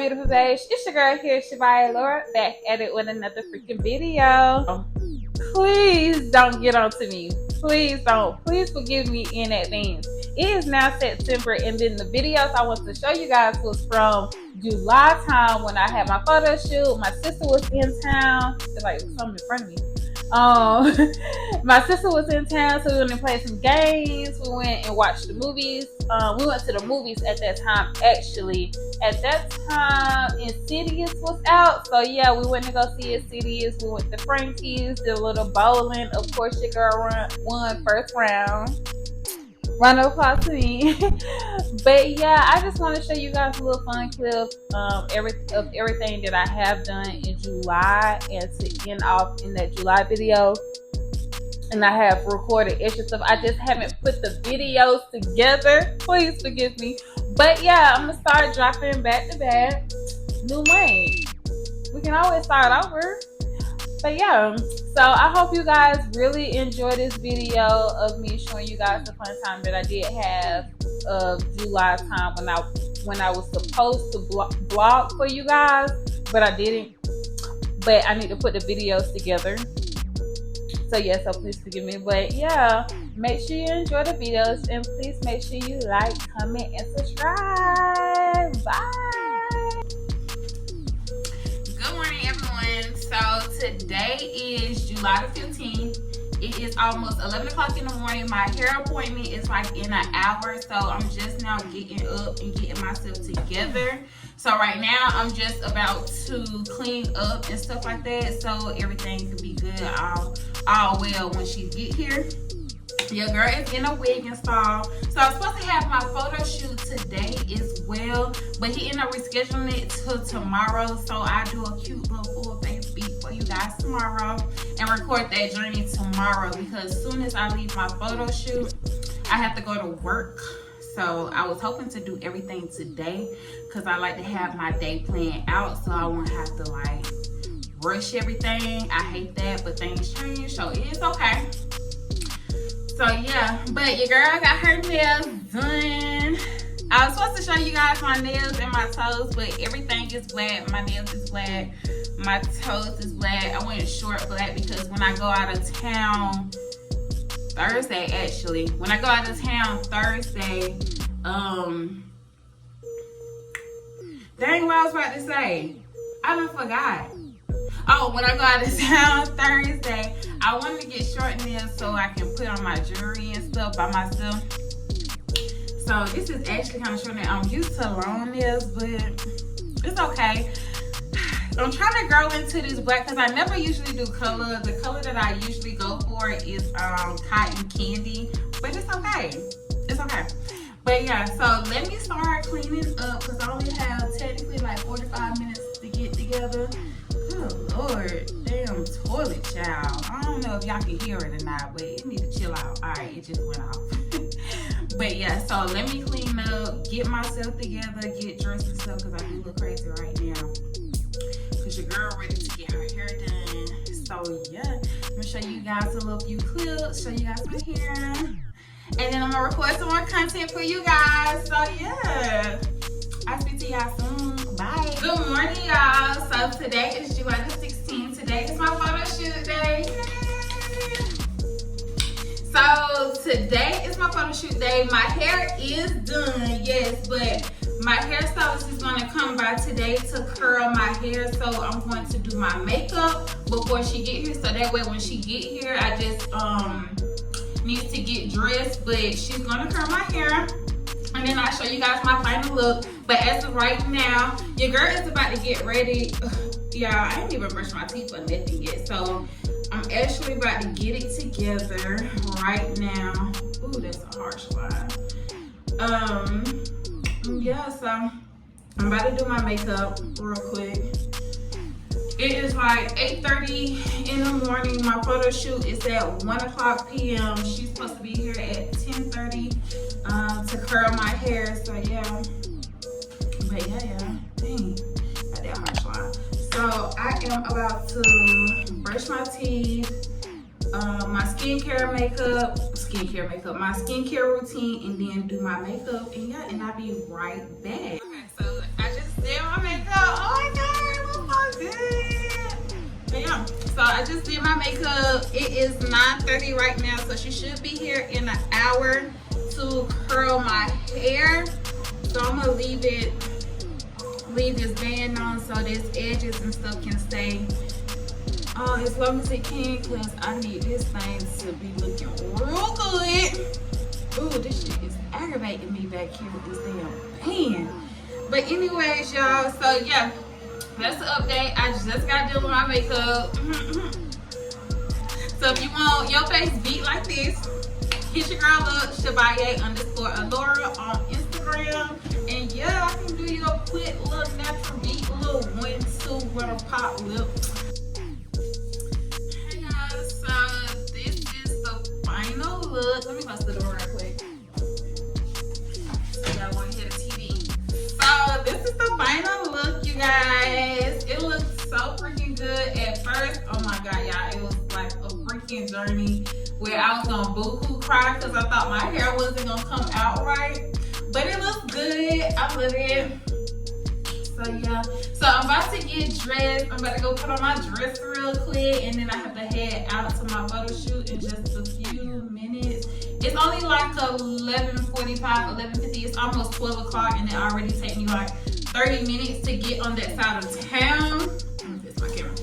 beautiful babes? It's your girl here, Shavaya Laura, back at it with another freaking video. Please don't get on to me. Please don't. Please forgive me in advance. It is now September, and then the videos I want to show you guys was from July time when I had my photo shoot. My sister was in town. It's like something in front of me. My sister was in town, so we went and played some games. We went and watched the movies. We went to the movies at that time. Actually, at that time, Insidious was out. So yeah, we went to go see Insidious. We went to Frankie's, did a little bowling. Of course, your girl won first round. Round of applause to me. But yeah, I just want to show you guys a little fun clip of everything that I have done in July, and to end off in that July video. And I have recorded extra stuff. I just haven't put the videos together. Please forgive me. But yeah, I'm gonna start dropping back to back. New lane. We can always start over. But yeah, so I hope you guys really enjoy this video of me showing you guys the fun time that I did have of July time when I was supposed to vlog for you guys, but I didn't. But I need to put the videos together. So yeah, so please forgive me. But yeah, make sure you enjoy the videos, and please make sure you like, comment, and subscribe. Bye. Good morning, everyone. So today is July the 15th. It is almost 11 o'clock in the morning. My hair appointment is like in an hour, so I'm just now getting up and getting myself together. So right now I'm just about to clean up and stuff like that, so everything can be good all well when she get here. Your girl is in a wig install. So I'm supposed to have my photo shoot today as well, but he ended up rescheduling it till tomorrow. So I do a cute little full face beat for you guys tomorrow and record that journey tomorrow, because as soon as I leave my photo shoot, I have to go to work. So I was hoping to do everything today, because I like to have my day planned out so I won't have to like rush everything. I hate that, but things change, so it's okay. So yeah, but your girl got her nails done. I was supposed to show you guys my nails and my toes, but everything is black. My nails is black, my toes is black. I went short black because when I go out of town Thursday, actually, when I go out of town Thursday, dang, what I was about to say, I done forgot. Oh, when I go out of town Thursday, I wanted to get short nails so I can put on my jewelry and stuff by myself. So this is actually kind of short nails. I'm used to long nails, but it's okay. I'm trying to grow into this black because I never usually do color. The color that I usually go for is cotton candy, but it's okay. It's okay. But yeah, so let me start cleaning up because I only have technically like 45 minutes to get together. Good Lord, damn toilet, child. I don't know if y'all can hear it or not, but it need to chill out. All right, it just went off. But yeah, so let me clean up, get myself together, get dressed and stuff, because I do look crazy right now. Because your girl ready to get her hair done. So yeah, I'm gonna show you guys a little few clips, show you guys my hair, and then I'm gonna record some more content for you guys. So yeah, I'll speak to y'all soon. Bye. Good morning, y'all. So today is July the 16th. Today is my photo shoot day. So today is my photo shoot day. My hair is done, yes, but my hairstylist is gonna come by today to curl my hair. So I'm going to do my makeup before she get here. So that way when she get here, I just need to get dressed, but she's gonna curl my hair. And then I'll show you guys my final look. But as of right now, your girl is about to get ready. Y'all, I didn't even brush my teeth or nothing yet. So I'm actually about to get it together right now. Ooh, that's a harsh line. Yeah, so I'm about to do my makeup real quick. It is like 8:30 in the morning. My photo shoot is at 1 o'clock p.m. She's supposed to be here at 10:30 to curl my hair. So yeah. But yeah. Dang. Got that harsh line. So I am about to brush my teeth, my skincare makeup, my skincare routine, and then do my makeup. And yeah, and I'll be right back. Okay, so I just did my makeup. Oh my god, it looks so good. But yeah, so I just did my makeup. It is 9:30 right now, so she should be here in an hour to curl my hair. So I'm gonna leave this band on so this edges and stuff can stay as long as it can, because I need this thing to be looking real good. Ooh, this shit is aggravating me back here with this damn band. But anyways, y'all, so yeah, that's the update. I just got done with my makeup. So if you want your face beat like this, hit your girl up, Shabaye_Alora on Instagram. And yeah, I can do you a quick little natural beat, little 1-2 with a pop lip. Hey guys, so this is the final look. Let me close the door real quick. So y'all want to hear the TV. So this is the final look, you guys. It looks so freaking good at first. Oh my god, y'all, it was like a freaking journey where I was gonna boo-hoo cry because I thought my hair wasn't gonna come out right. But it looks good. I love it. So yeah. So I'm about to get dressed. I'm about to go put on my dress real quick, and then I have to head out to my photo shoot in just a few minutes. It's only like 11:45, 11:50. It's almost 12 o'clock, and it already takes me like 30 minutes to get on that side of town. That's my camera.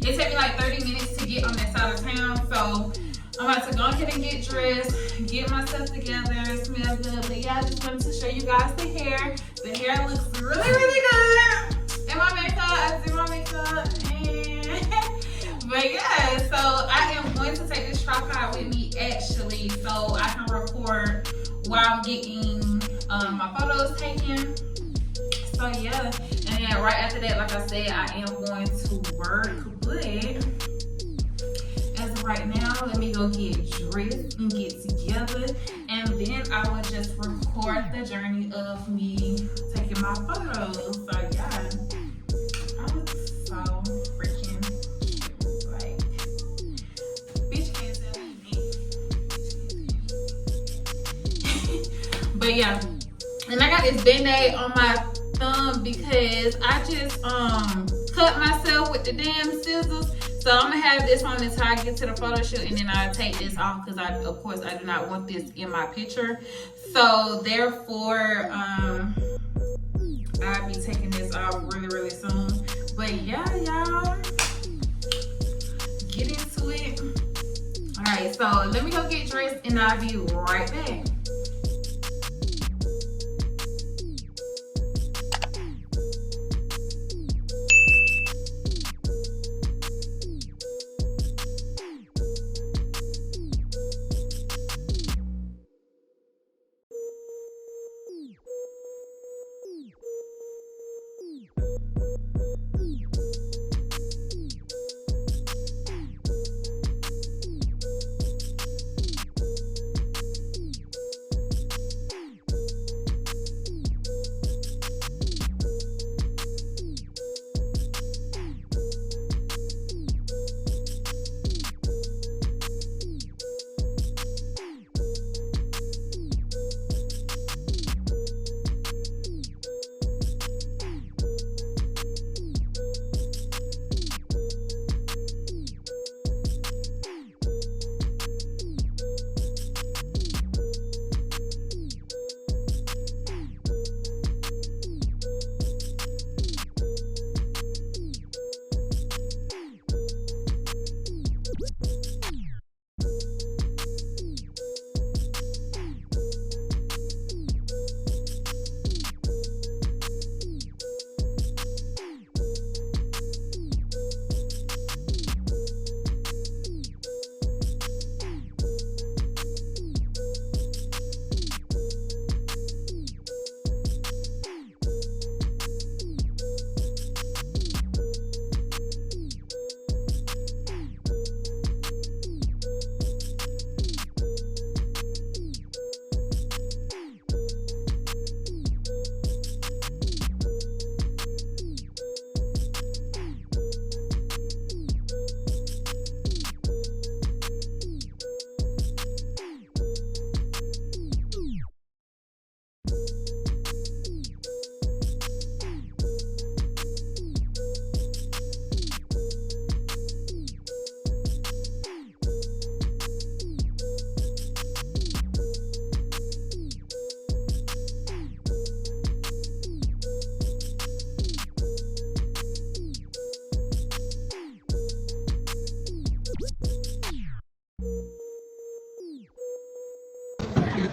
It takes me like 30 minutes to get on that side of town. So I'm about to go ahead and get dressed, get myself together, smell good. But yeah, I just wanted to show you guys the hair. The hair looks really, really good. And my makeup, I did my makeup. And but yeah, so I am going to take this tripod with me actually, so I can record while I'm getting my photos taken. So yeah, and then right after that, like I said, I am going to work. But as of right now, let me go get dressed and get together, and then I will just record the journey of me taking my photos. So yeah, I look so freaking cute. Like, bitch can't tell me. But yeah, and I got this band-aid on my thumb because I just cut myself with the damn scissors. So I'm gonna have this on until I get to the photo shoot, and then I'll take this off because of course I do not want this in my picture. So therefore, I'll be taking this off really, really soon. But yeah, y'all, get into it. All right, so let me go get dressed, and I'll be right back.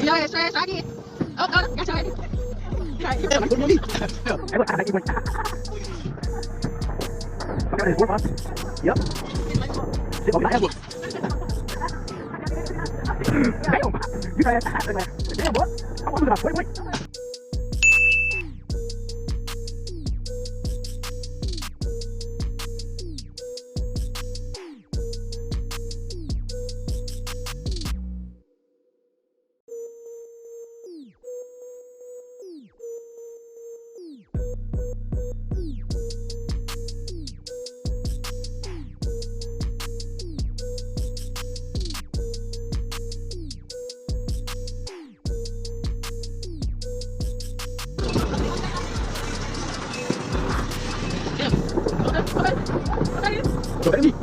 Yo, it's trash. I get. Oh, no, got your head. Yep. Damn. You guys, damn, what? I want to do that. Wait. Look at me.